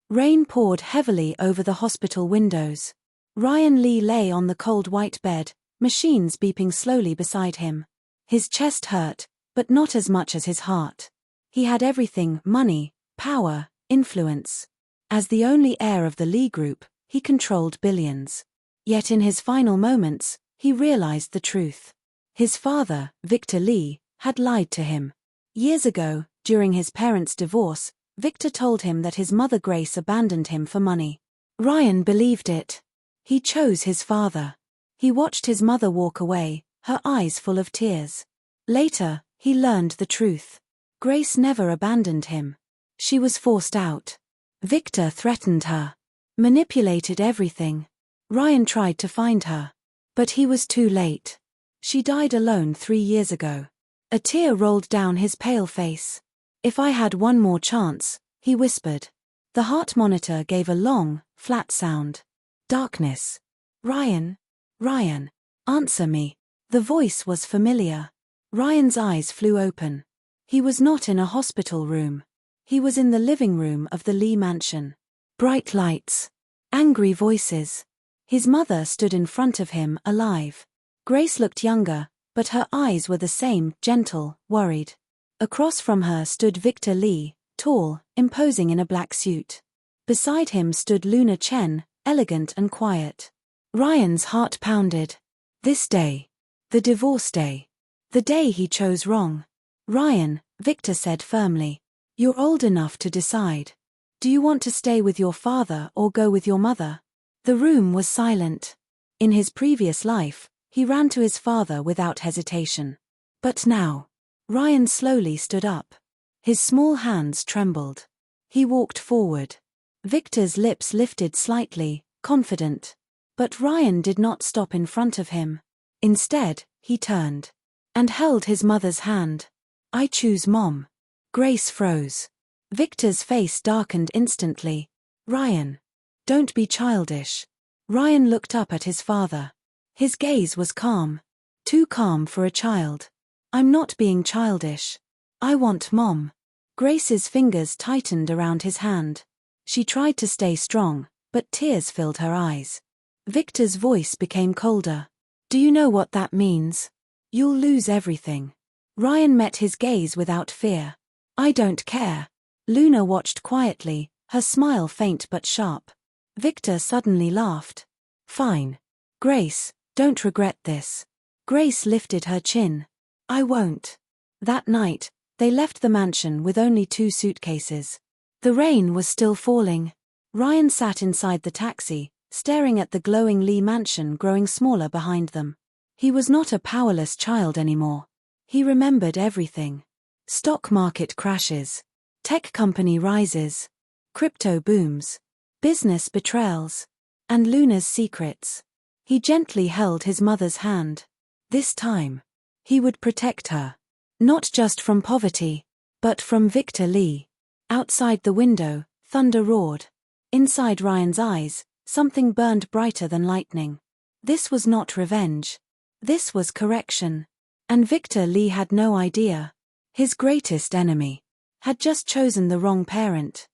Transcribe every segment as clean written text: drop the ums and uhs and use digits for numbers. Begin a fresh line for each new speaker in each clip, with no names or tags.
Rain poured heavily over the hospital windows. Ryan Lee lay on the cold white bed, machines beeping slowly beside him. His chest hurt, but not as much as his heart. He had everything: money, power, influence. As the only heir of the Lee Group, he controlled billions. Yet in his final moments, he realized the truth. His father, Victor Lee, had lied to him. Years ago, during his parents' divorce, Victor told him that his mother Grace abandoned him for money. Ryan believed it. He chose his father. He watched his mother walk away, her eyes full of tears. Later, he learned the truth. Grace never abandoned him. She was forced out. Victor threatened her, manipulated everything. Ryan tried to find her. But he was too late. She died alone 3 years ago. A tear rolled down his pale face. "If I had one more chance," he whispered. The heart monitor gave a long, flat sound. Darkness. "Ryan? Ryan? Answer me." The voice was familiar. Ryan's eyes flew open. He was not in a hospital room. He was in the living room of the Lee mansion. Bright lights. Angry voices. His mother stood in front of him, alive. Grace looked younger, but her eyes were the same, gentle, worried. Across from her stood Victor Lee, tall, imposing in a black suit. Beside him stood Luna Chen, elegant and quiet. Ryan's heart pounded. This day. The divorce day. The day he chose wrong. "Ryan," Victor said firmly. "You're old enough to decide. Do you want to stay with your father or go with your mother?" The room was silent. In his previous life, he ran to his father without hesitation. But now, Ryan slowly stood up. His small hands trembled. He walked forward. Victor's lips lifted slightly, confident. But Ryan did not stop in front of him. Instead, he turned and held his mother's hand. "I choose Mom." Grace froze. Victor's face darkened instantly. "Ryan, don't be childish." Ryan looked up at his father. His gaze was calm. Too calm for a child. "I'm not being childish. I want Mom." Grace's fingers tightened around his hand. She tried to stay strong, but tears filled her eyes. Victor's voice became colder. "Do you know what that means? You'll lose everything." Ryan met his gaze without fear. "I don't care." Luna watched quietly, her smile faint but sharp. Victor suddenly laughed. "Fine. Grace, don't regret this." Grace lifted her chin. "I won't." That night, they left the mansion with only 2 suitcases. The rain was still falling. Ryan sat inside the taxi, staring at the glowing Lee mansion growing smaller behind them. He was not a powerless child anymore. He remembered everything. Stock market crashes. Tech company rises. Crypto booms. Business betrayals. And Luna's secrets. He gently held his mother's hand. This time, he would protect her. Not just from poverty, but from Victor Lee. Outside the window, thunder roared. Inside Ryan's eyes, something burned brighter than lightning. This was not revenge. This was correction. And Victor Lee had no idea. His greatest enemy had just chosen the wrong parent.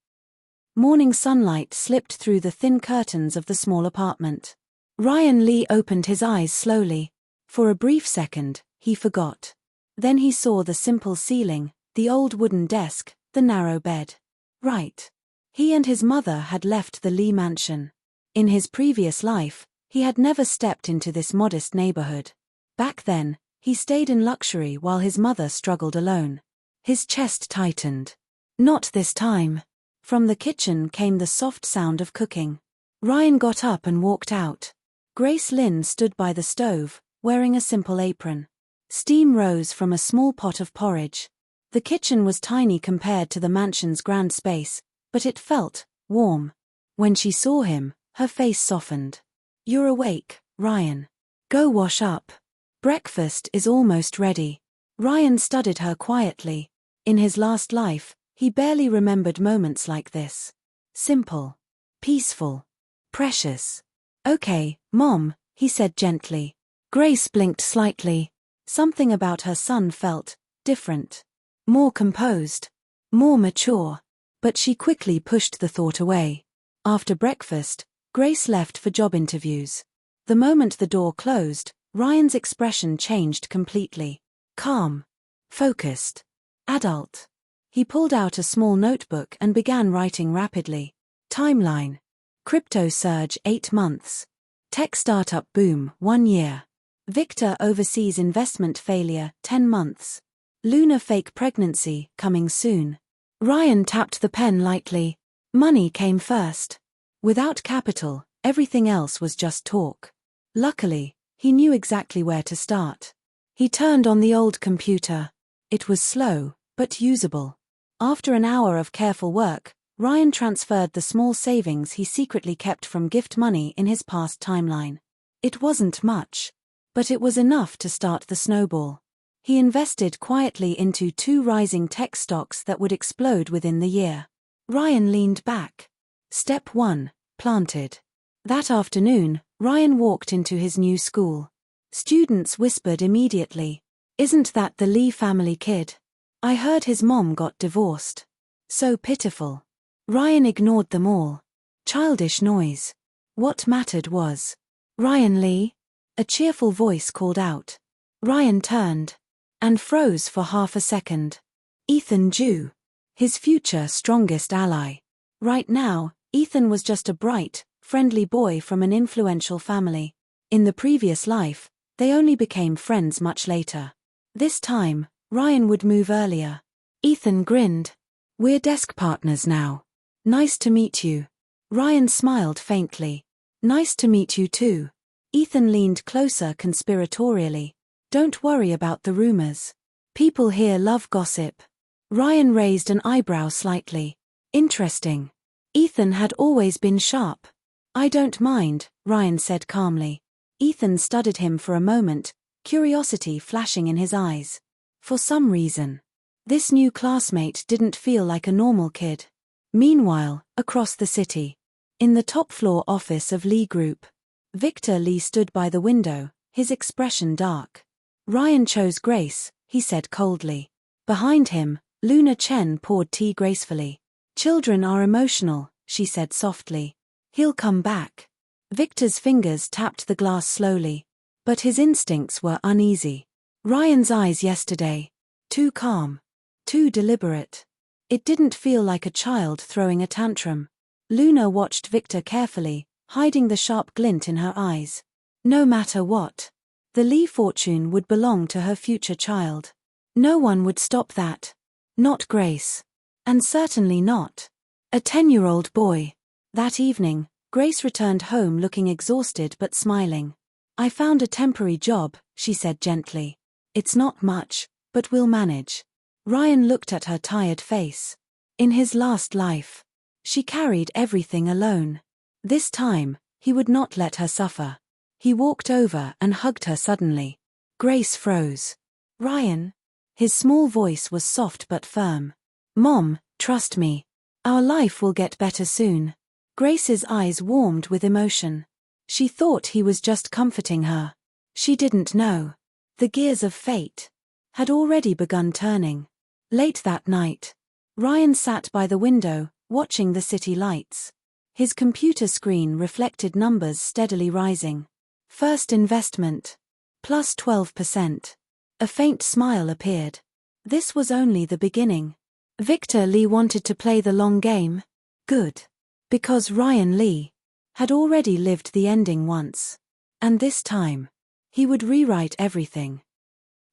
Morning sunlight slipped through the thin curtains of the small apartment. Ryan Lee opened his eyes slowly. For a brief second, he forgot. Then he saw the simple ceiling, the old wooden desk, the narrow bed. Right. He and his mother had left the Lee mansion. In his previous life, he had never stepped into this modest neighborhood. Back then, he stayed in luxury while his mother struggled alone. His chest tightened. Not this time. From the kitchen came the soft sound of cooking. Ryan got up and walked out. Grace Lynn stood by the stove, wearing a simple apron. Steam rose from a small pot of porridge. The kitchen was tiny compared to the mansion's grand space, but it felt warm. When she saw him, her face softened. "You're awake, Ryan. Go wash up. Breakfast is almost ready." Ryan studied her quietly. In his last life, he barely remembered moments like this. Simple. Peaceful. Precious. "Okay, Mom," he said gently. Grace blinked slightly. Something about her son felt different. More composed. More mature. But she quickly pushed the thought away. After breakfast, Grace left for job interviews. The moment the door closed, Ryan's expression changed completely. Calm. Focused. Adult. He pulled out a small notebook and began writing rapidly. Timeline. Crypto surge 8 months. Tech startup boom 1 year. Victor overseas investment failure 10 months. Lunar fake pregnancy coming soon. Ryan tapped the pen lightly. Money came first. Without capital, everything else was just talk. Luckily, he knew exactly where to start. He turned on the old computer. It was slow, but usable. After an hour of careful work, Ryan transferred the small savings he secretly kept from gift money in his past timeline. It wasn't much, but it was enough to start the snowball. He invested quietly into 2 rising tech stocks that would explode within the year. Ryan leaned back. Step 1, planted. That afternoon, Ryan walked into his new school. Students whispered immediately, "Isn't that the Lee family kid? I heard his mom got divorced." So pitiful. Ryan ignored them all. Childish noise. What mattered was, "Ryan Lee?" A cheerful voice called out. Ryan turned and froze for half a second. Ethan Jew. His future strongest ally. Right now, Ethan was just a bright, friendly boy from an influential family. In the previous life, they only became friends much later. This time, Ryan would move earlier. Ethan grinned. "We're desk partners now. Nice to meet you." Ryan smiled faintly. "Nice to meet you too." Ethan leaned closer conspiratorially. "Don't worry about the rumors. People here love gossip." Ryan raised an eyebrow slightly. "Interesting." Ethan had always been sharp. "I don't mind," Ryan said calmly. Ethan studied him for a moment, curiosity flashing in his eyes. For some reason, this new classmate didn't feel like a normal kid. Meanwhile, across the city, in the top-floor office of Lee Group, Victor Lee stood by the window, his expression dark. "Ryan chose Grace," he said coldly. Behind him, Luna Chen poured tea gracefully. "Children are emotional," she said softly. "He'll come back." Victor's fingers tapped the glass slowly. But his instincts were uneasy. Ryan's eyes yesterday. Too calm. Too deliberate. It didn't feel like a child throwing a tantrum. Luna watched Victor carefully, hiding the sharp glint in her eyes. No matter what, the Lee fortune would belong to her future child. No one would stop that. Not Grace. And certainly not a 10-year-old boy. That evening, Grace returned home looking exhausted but smiling. "I found a temporary job," she said gently. "It's not much, but we'll manage." Ryan looked at her tired face. In his last life, she carried everything alone. This time, he would not let her suffer. He walked over and hugged her suddenly. Grace froze. "Ryan?" His small voice was soft but firm. "Mom, trust me. Our life will get better soon." Grace's eyes warmed with emotion. She thought he was just comforting her. She didn't know. The gears of fate had already begun turning. Late that night, Ryan sat by the window, watching the city lights. His computer screen reflected numbers steadily rising. First investment. Plus 12%. A faint smile appeared. This was only the beginning. Victor Lee wanted to play the long game. Good. Because Ryan Lee had already lived the ending once. And this time, he would rewrite everything.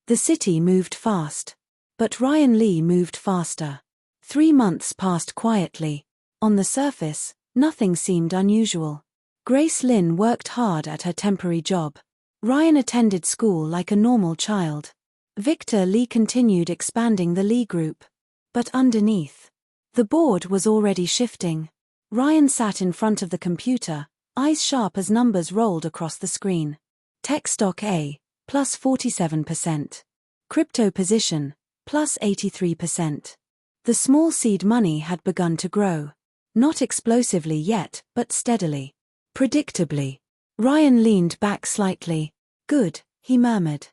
The city moved fast. But Ryan Lee moved faster. 3 months passed quietly. On the surface, nothing seemed unusual. Grace Lynn worked hard at her temporary job. Ryan attended school like a normal child. Victor Lee continued expanding the Lee Group. But underneath, the board was already shifting. Ryan sat in front of the computer, eyes sharp as numbers rolled across the screen. Tech stock A, plus 47%. Crypto position, plus 83%. The small seed money had begun to grow. Not explosively yet, but steadily. Predictably. Ryan leaned back slightly. "Good," he murmured.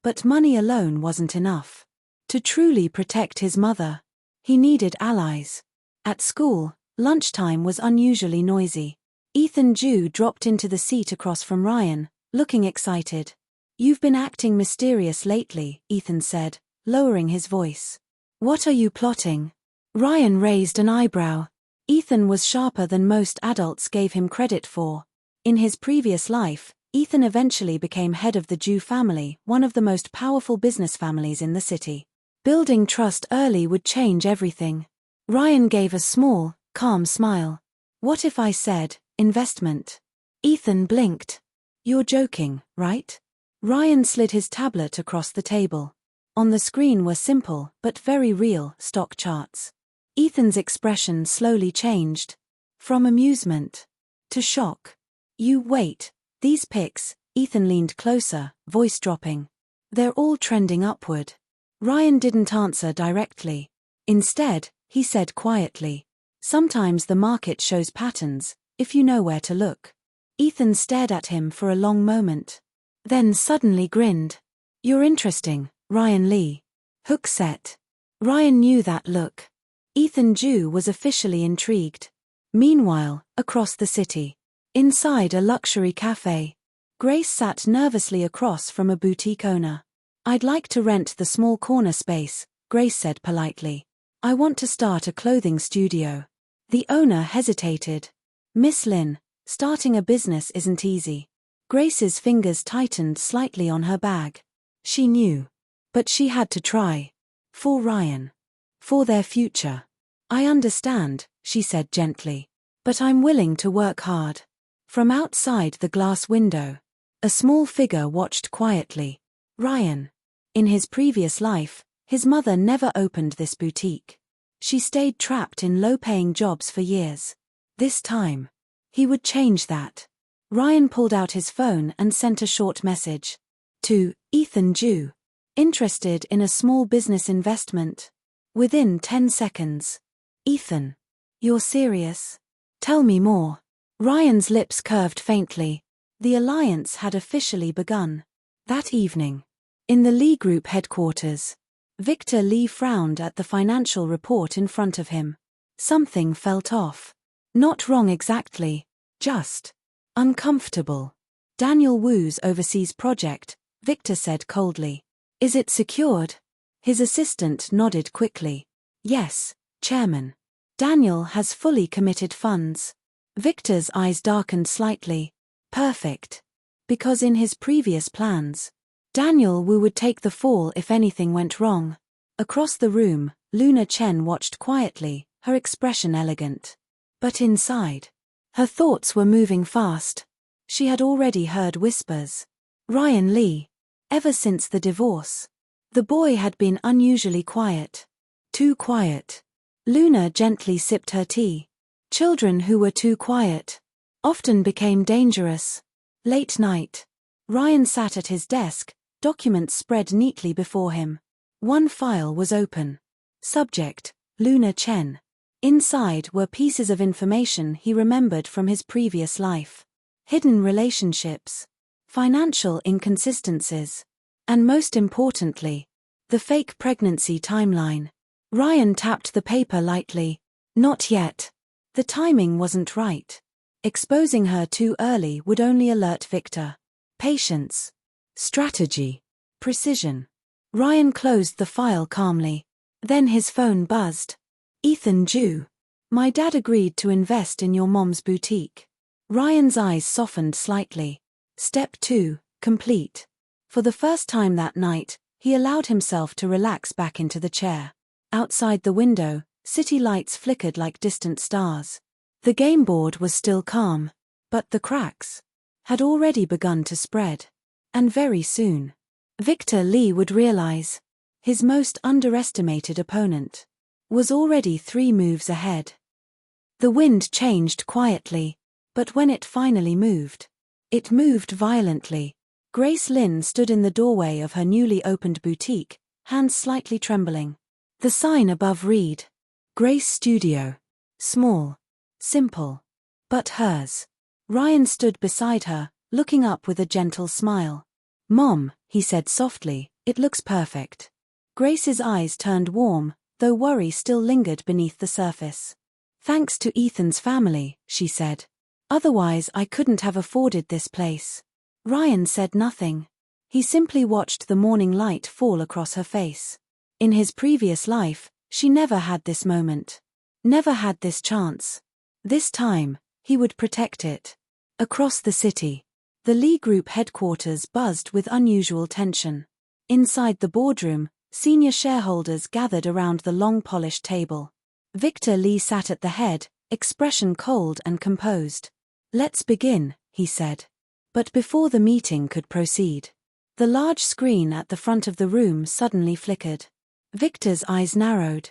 But money alone wasn't enough. To truly protect his mother, he needed allies. At school, lunchtime was unusually noisy. Ethan Jew dropped into the seat across from Ryan, looking excited. "You've been acting mysterious lately," Ethan said, lowering his voice. "What are you plotting?" Ryan raised an eyebrow. Ethan was sharper than most adults gave him credit for. In his previous life, Ethan eventually became head of the Jew family, one of the most powerful business families in the city. Building trust early would change everything. Ryan gave a small, calm smile. "What if I said, investment?" Ethan blinked. "You're joking, right?" Ryan slid his tablet across the table. On the screen were simple, but very real, stock charts. Ethan's expression slowly changed. From amusement to shock. "You wait. These pics," Ethan leaned closer, voice dropping. "They're all trending upward." Ryan didn't answer directly. Instead, he said quietly, "Sometimes the market shows patterns, if you know where to look." Ethan stared at him for a long moment. Then suddenly grinned. "You're interesting, Ryan Lee." Hook set. Ryan knew that look. Ethan Jew was officially intrigued. Meanwhile, across the city, inside a luxury cafe, Grace sat nervously across from a boutique owner. "I'd like to rent the small corner space," Grace said politely. "I want to start a clothing studio." The owner hesitated. "Miss Lin, starting a business isn't easy." Grace's fingers tightened slightly on her bag. She knew. But she had to try. For Ryan. For their future. "I understand," she said gently. "But I'm willing to work hard." From outside the glass window, a small figure watched quietly. Ryan. In his previous life, his mother never opened this boutique. She stayed trapped in low-paying jobs for years. This time, he would change that. Ryan pulled out his phone and sent a short message. To Ethan Jew. "Interested in a small business investment?" Within 10 seconds. "Ethan. You're serious? Tell me more." Ryan's lips curved faintly. The alliance had officially begun. That evening, in the Lee Group headquarters, Victor Lee frowned at the financial report in front of him. Something felt off. Not wrong exactly, just uncomfortable. "Daniel Wu's overseas project," Victor said coldly. "Is it secured?" His assistant nodded quickly. "Yes, Chairman. Daniel has fully committed funds." Victor's eyes darkened slightly. "Perfect. Because in his previous plans, Daniel Wu would take the fall if anything went wrong." Across the room, Luna Chen watched quietly, her expression elegant. But inside, her thoughts were moving fast. She had already heard whispers. Ryan Lee. Ever since the divorce, the boy had been unusually quiet. Too quiet. Luna gently sipped her tea. Children who were too quiet often became dangerous. Late night. Ryan sat at his desk, documents spread neatly before him. One file was open. Subject, Luna Chen. Inside were pieces of information he remembered from his previous life. Hidden relationships, financial inconsistencies, and most importantly, the fake pregnancy timeline. Ryan tapped the paper lightly. Not yet. The timing wasn't right. Exposing her too early would only alert Victor. Patience. Strategy. Precision. Ryan closed the file calmly. Then his phone buzzed. "Ethan Jew. My dad agreed to invest in your mom's boutique." Ryan's eyes softened slightly. Step 2, complete. For the first time that night, he allowed himself to relax back into the chair. Outside the window, city lights flickered like distant stars. The game board was still calm, but the cracks had already begun to spread. And very soon, Victor Lee would realize his most underestimated opponent was already 3 moves ahead. The wind changed quietly, but when it finally moved, it moved violently. Grace Lin stood in the doorway of her newly opened boutique, hands slightly trembling. The sign above read, "Grace Studio." Small. Simple. But hers. Ryan stood beside her, looking up with a gentle smile. "Mom," he said softly, "it looks perfect." Grace's eyes turned warm, though worry still lingered beneath the surface. Thanks to Ethan's family, she said. Otherwise I couldn't have afforded this place. Ryan said nothing. He simply watched the morning light fall across her face. In his previous life, she never had this moment. Never had this chance. This time, he would protect it. Across the city, the Lee Group headquarters buzzed with unusual tension. Inside the boardroom, senior shareholders gathered around the long polished table. Victor Lee sat at the head, expression cold and composed. "Let's begin," he said. But before the meeting could proceed, the large screen at the front of the room suddenly flickered. Victor's eyes narrowed.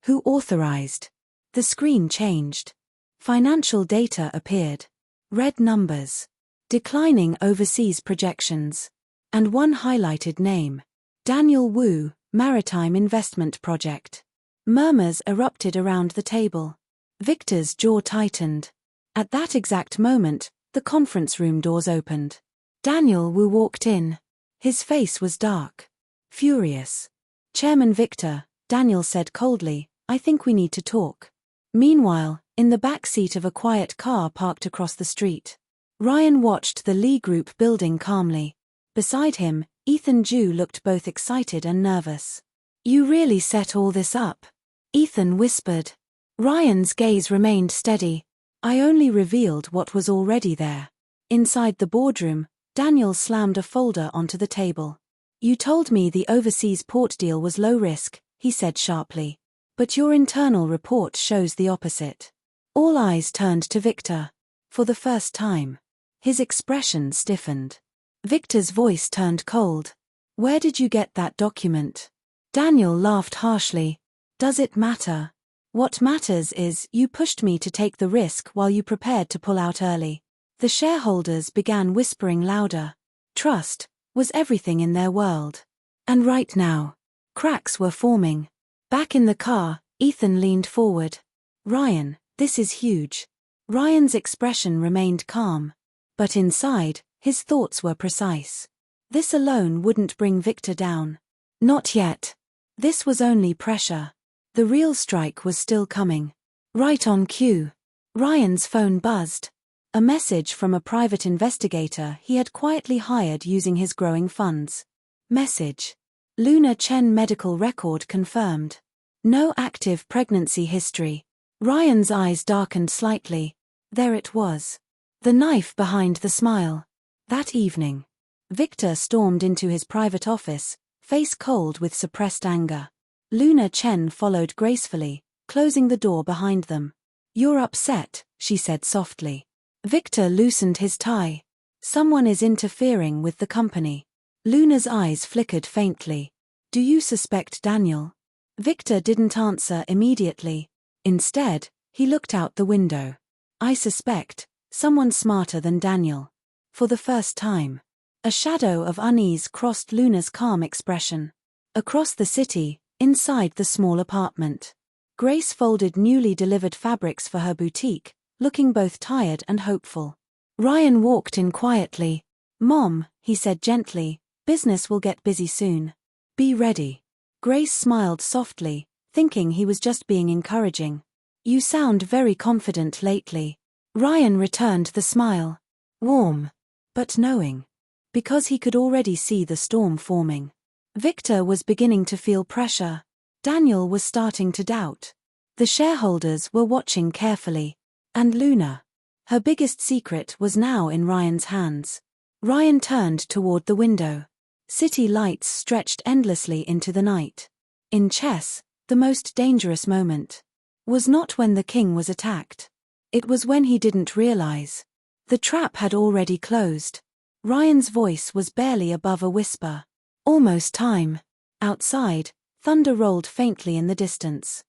Who authorized? The screen changed. Financial data appeared. Red numbers. Declining overseas projections. And one highlighted name. Daniel Wu, Maritime Investment Project. Murmurs erupted around the table. Victor's jaw tightened. At that exact moment, the conference room doors opened. Daniel Wu walked in. His face was dark. Furious. "Chairman Victor," Daniel said coldly, "I think we need to talk." Meanwhile, in the back seat of a quiet car parked across the street, Ryan watched the Lee Group building calmly. Beside him, Ethan Jew looked both excited and nervous. "You really set all this up?" Ethan whispered. Ryan's gaze remained steady. "I only revealed what was already there." Inside the boardroom, Daniel slammed a folder onto the table. "You told me the overseas port deal was low risk," he said sharply. "But your internal report shows the opposite." All eyes turned to Victor. For the first time, his expression stiffened. Victor's voice turned cold. "Where did you get that document?" Daniel laughed harshly. "Does it matter? What matters is you pushed me to take the risk while you prepared to pull out early." The shareholders began whispering louder. Trust was everything in their world. And right now, cracks were forming. Back in the car, Ethan leaned forward. "Ryan, this is huge." Ryan's expression remained calm. But inside, his thoughts were precise. This alone wouldn't bring Victor down. Not yet. This was only pressure. The real strike was still coming. Right on cue. Ryan's phone buzzed. A message from a private investigator he had quietly hired using his growing funds. Message. Luna Chen medical record confirmed. No active pregnancy history. Ryan's eyes darkened slightly. There it was. The knife behind the smile. That evening, Victor stormed into his private office, face cold with suppressed anger. Luna Chen followed gracefully, closing the door behind them. "You're upset," she said softly. Victor loosened his tie. "Someone is interfering with the company." Luna's eyes flickered faintly. "Do you suspect Daniel?" Victor didn't answer immediately. Instead, he looked out the window. "I suspect someone smarter than Daniel." For the first time, a shadow of unease crossed Luna's calm expression. Across the city, inside the small apartment, Grace folded newly delivered fabrics for her boutique, looking both tired and hopeful. Ryan walked in quietly. "Mom," he said gently, "business will get busy soon. Be ready." Grace smiled softly, thinking he was just being encouraging. "You sound very confident lately." Ryan returned the smile. Warm, but knowing. Because he could already see the storm forming. Victor was beginning to feel pressure. Daniel was starting to doubt. The shareholders were watching carefully. And Luna. Her biggest secret was now in Ryan's hands. Ryan turned toward the window. City lights stretched endlessly into the night. In chess, the most dangerous moment was not when the king was attacked. It was when he didn't realize. The trap had already closed. Ryan's voice was barely above a whisper. Almost time. Outside, thunder rolled faintly in the distance.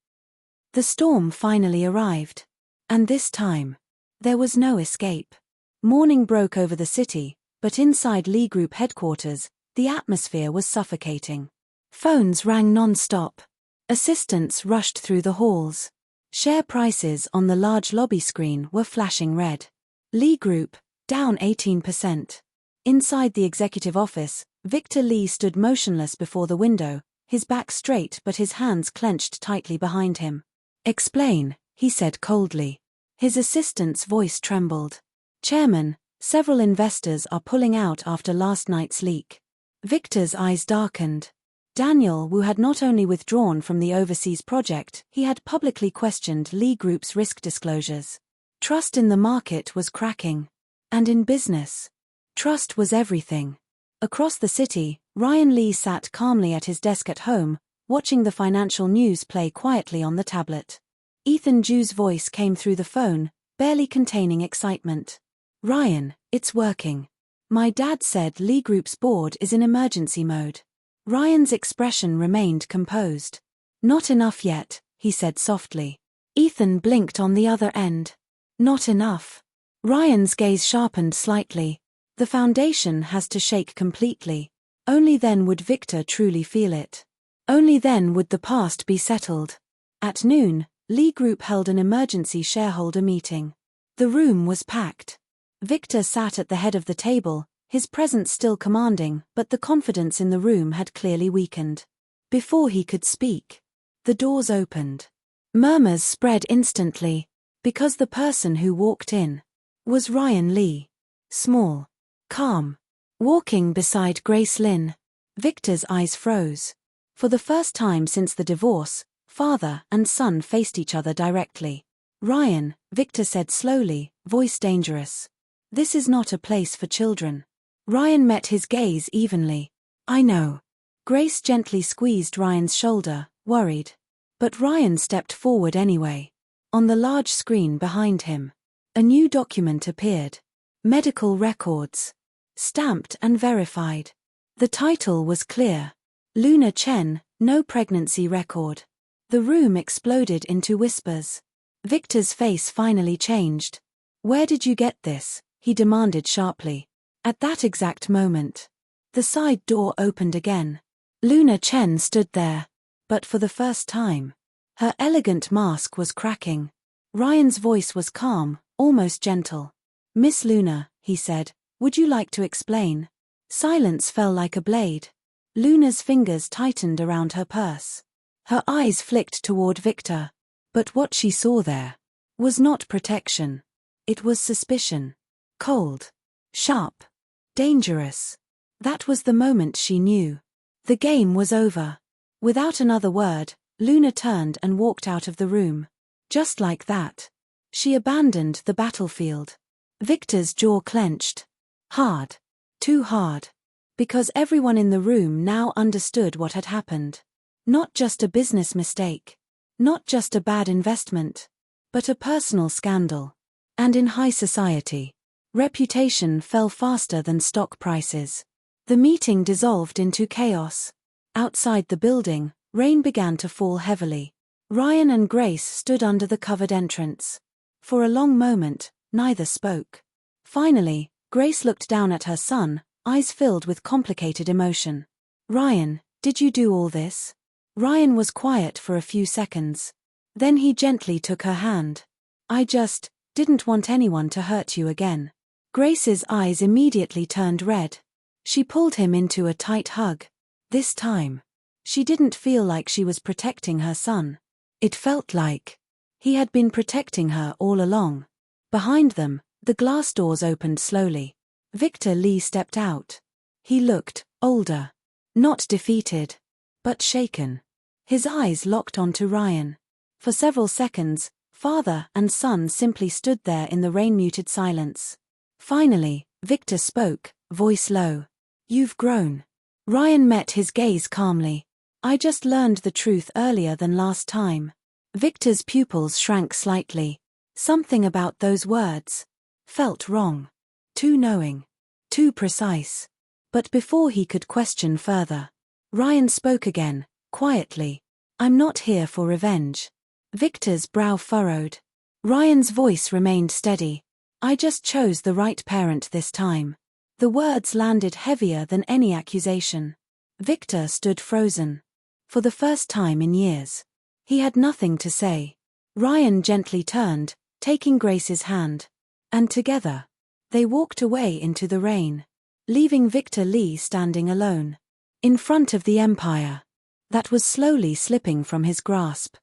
The storm finally arrived. And this time, there was no escape. Morning broke over the city, but inside Lee Group headquarters, the atmosphere was suffocating. Phones rang non-stop. Assistants rushed through the halls. Share prices on the large lobby screen were flashing red. Lee Group, down 18%. Inside the executive office, Victor Lee stood motionless before the window, his back straight but his hands clenched tightly behind him. "Explain," he said coldly. His assistant's voice trembled. Chairman, several investors are pulling out after last night's leak. Victor's eyes darkened. Daniel Wu had not only withdrawn from the overseas project, he had publicly questioned Lee Group's risk disclosures. Trust in the market was cracking. And in business, trust was everything. Across the city, Ryan Lee sat calmly at his desk at home, watching the financial news play quietly on the tablet. Ethan Ju's voice came through the phone, barely containing excitement. Ryan, it's working. My dad said Lee Group's board is in emergency mode. Ryan's expression remained composed. Not enough yet, he said softly. Ethan blinked on the other end. Not enough. Ryan's gaze sharpened slightly. The foundation has to shake completely. Only then would Victor truly feel it. Only then would the past be settled. At noon, Lee Group held an emergency shareholder meeting. The room was packed. Victor sat at the head of the table, his presence still commanding, but the confidence in the room had clearly weakened. Before he could speak, the doors opened. Murmurs spread instantly, because the person who walked in was Ryan Lee. Small, calm, walking beside Grace Lynn. Victor's eyes froze. For the first time since the divorce, father and son faced each other directly. Ryan, Victor said slowly, voice dangerous. This is not a place for children. Ryan met his gaze evenly. I know. Grace gently squeezed Ryan's shoulder, worried. But Ryan stepped forward anyway. On the large screen behind him, a new document appeared. Medical records. Stamped and verified. The title was clear. Luna Chen, no pregnancy record. The room exploded into whispers. Victor's face finally changed. Where did you get this? He demanded sharply. At that exact moment, the side door opened again. Luna Chen stood there. But for the first time, her elegant mask was cracking. Ryan's voice was calm, almost gentle. Miss Luna, he said, would you like to explain? Silence fell like a blade. Luna's fingers tightened around her purse. Her eyes flicked toward Victor. But what she saw there was not protection. It was suspicion. Cold. Sharp. Dangerous. That was the moment she knew. The game was over. Without another word, Luna turned and walked out of the room. Just like that. She abandoned the battlefield. Victor's jaw clenched. Hard. Too hard. Because everyone in the room now understood what had happened. Not just a business mistake. Not just a bad investment. But a personal scandal. And in high society, reputation fell faster than stock prices. The meeting dissolved into chaos. Outside the building, rain began to fall heavily. Ryan and Grace stood under the covered entrance. For a long moment, neither spoke. Finally, Grace looked down at her son, eyes filled with complicated emotion. Ryan, did you do all this? Ryan was quiet for a few seconds. Then he gently took her hand. I just didn't want anyone to hurt you again. Grace's eyes immediately turned red. She pulled him into a tight hug. This time, she didn't feel like she was protecting her son. It felt like he had been protecting her all along. Behind them, the glass doors opened slowly. Victor Lee stepped out. He looked older. Not defeated, but shaken. His eyes locked onto Ryan. For several seconds, father and son simply stood there in the rain-muted silence. Finally, Victor spoke, voice low. You've grown. Ryan met his gaze calmly. I just learned the truth earlier than last time. Victor's pupils shrank slightly. Something about those words felt wrong. Too knowing. Too precise. But before he could question further, Ryan spoke again, quietly. I'm not here for revenge. Victor's brow furrowed. Ryan's voice remained steady. I just chose the right parent this time. The words landed heavier than any accusation. Victor stood frozen. For the first time in years. He had nothing to say. Ryan gently turned, taking Grace's hand. And together, they walked away into the rain, leaving Victor Lee standing alone, in front of the empire that was slowly slipping from his grasp.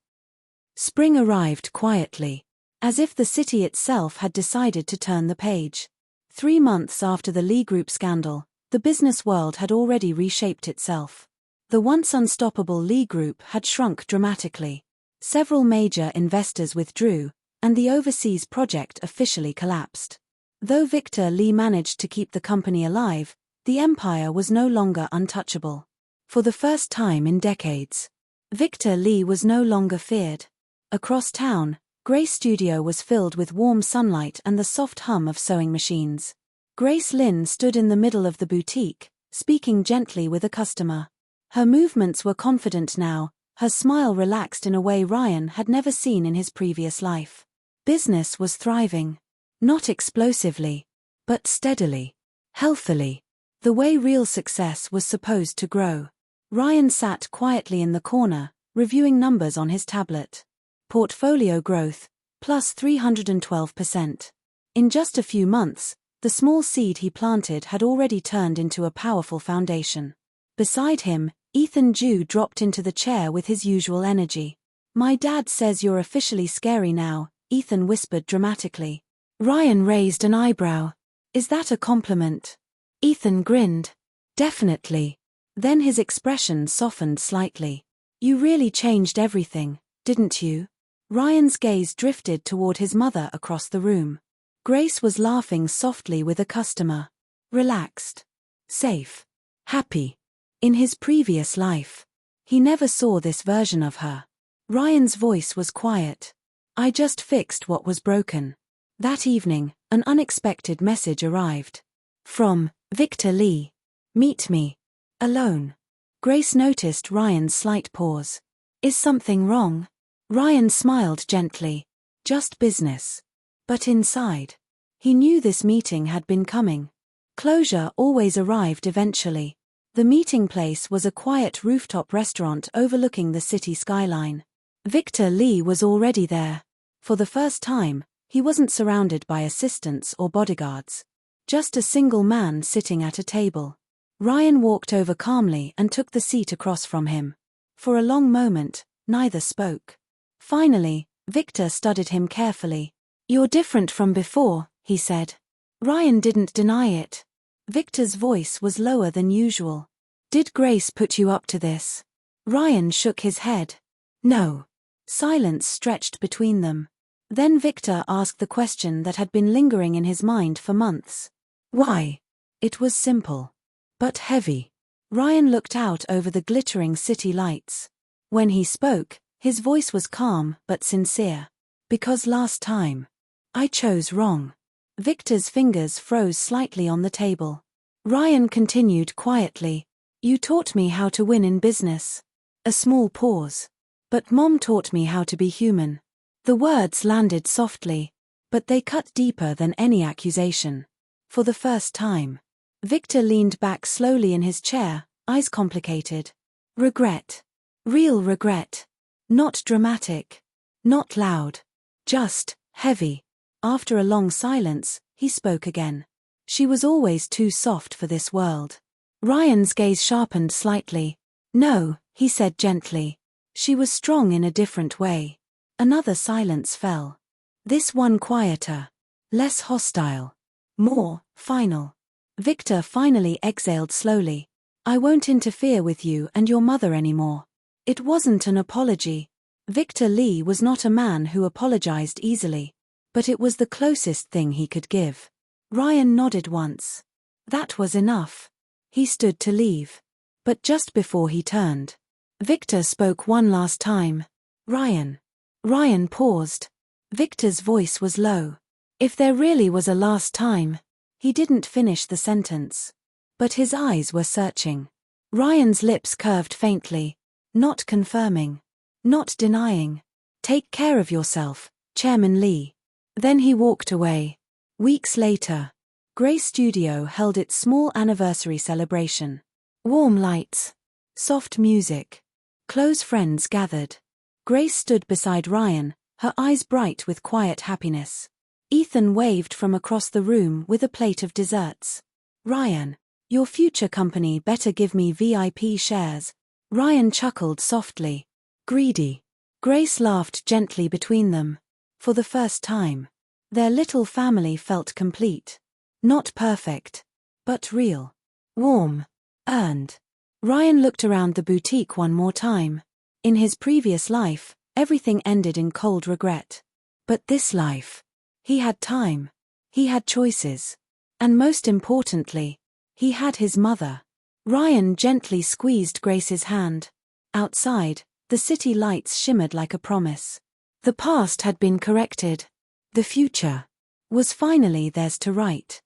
Spring arrived quietly, as if the city itself had decided to turn the page. 3 months after the Lee Group scandal, the business world had already reshaped itself. The once unstoppable Lee Group had shrunk dramatically. Several major investors withdrew, and the overseas project officially collapsed. Though Victor Lee managed to keep the company alive, the empire was no longer untouchable. For the first time in decades, Victor Lee was no longer feared. Across town, Grace Studio was filled with warm sunlight and the soft hum of sewing machines. Grace Lynn stood in the middle of the boutique, speaking gently with a customer. Her movements were confident now, her smile relaxed in a way Ryan had never seen in his previous life. Business was thriving. Not explosively, but steadily, healthily. The way real success was supposed to grow. Ryan sat quietly in the corner, reviewing numbers on his tablet. Portfolio growth, plus 312%. In just a few months, the small seed he planted had already turned into a powerful foundation. Beside him, Ethan Jew dropped into the chair with his usual energy. "My dad says you're officially scary now," Ethan whispered dramatically. Ryan raised an eyebrow. "Is that a compliment?" Ethan grinned. "Definitely." Then his expression softened slightly. "You really changed everything, didn't you?" Ryan's gaze drifted toward his mother across the room. Grace was laughing softly with a customer. Relaxed. Safe. Happy. In his previous life, he never saw this version of her. Ryan's voice was quiet. "I just fixed what was broken." That evening, an unexpected message arrived. From Victor Lee. "Meet me. Alone." Grace noticed Ryan's slight pause. "Is something wrong?" Ryan smiled gently. "Just business." But inside, he knew this meeting had been coming. Closure always arrived eventually. The meeting place was a quiet rooftop restaurant overlooking the city skyline. Victor Lee was already there. For the first time, he wasn't surrounded by assistants or bodyguards. Just a single man sitting at a table. Ryan walked over calmly and took the seat across from him. For a long moment, neither spoke. Finally, Victor studied him carefully. "You're different from before," he said. Ryan didn't deny it. Victor's voice was lower than usual. "Did Grace put you up to this?" Ryan shook his head. "No." Silence stretched between them. Then Victor asked the question that had been lingering in his mind for months. "Why?" It was simple. But heavy. Ryan looked out over the glittering city lights. When he spoke, his voice was calm but sincere. "Because last time, I chose wrong." Victor's fingers froze slightly on the table. Ryan continued quietly. "You taught me how to win in business." A small pause. "But Mom taught me how to be human." The words landed softly, but they cut deeper than any accusation. For the first time, Victor leaned back slowly in his chair, eyes complicated. Regret. Real regret. Not dramatic. Not loud. Just heavy. After a long silence, he spoke again. "She was always too soft for this world." Ryan's gaze sharpened slightly. "No," he said gently. "She was strong in a different way." Another silence fell. This one quieter. Less hostile. More final. Victor finally exhaled slowly. "I won't interfere with you and your mother anymore." It wasn't an apology. Victor Lee was not a man who apologized easily. But it was the closest thing he could give. Ryan nodded once. That was enough. He stood to leave. But just before he turned, Victor spoke one last time. "Ryan." Ryan paused. Victor's voice was low. If there really was a last time. He didn't finish the sentence. But his eyes were searching. Ryan's lips curved faintly. Not confirming. Not denying. "Take care of yourself, Chairman Lee." Then he walked away. Weeks later, Grace Studio held its small anniversary celebration. Warm lights. Soft music. Close friends gathered. Grace stood beside Ryan, her eyes bright with quiet happiness. Ethan waved from across the room with a plate of desserts. "Ryan, your future company better give me VIP shares." Ryan chuckled softly. "Greedy." Grace laughed gently between them. For the first time, their little family felt complete. Not perfect, but real. Warm. Earned. Ryan looked around the boutique one more time. In his previous life, everything ended in cold regret. But this life, he had time. He had choices. And most importantly, he had his mother. Ryan gently squeezed Grace's hand. Outside, the city lights shimmered like a promise. The past had been corrected. The future was finally theirs to write.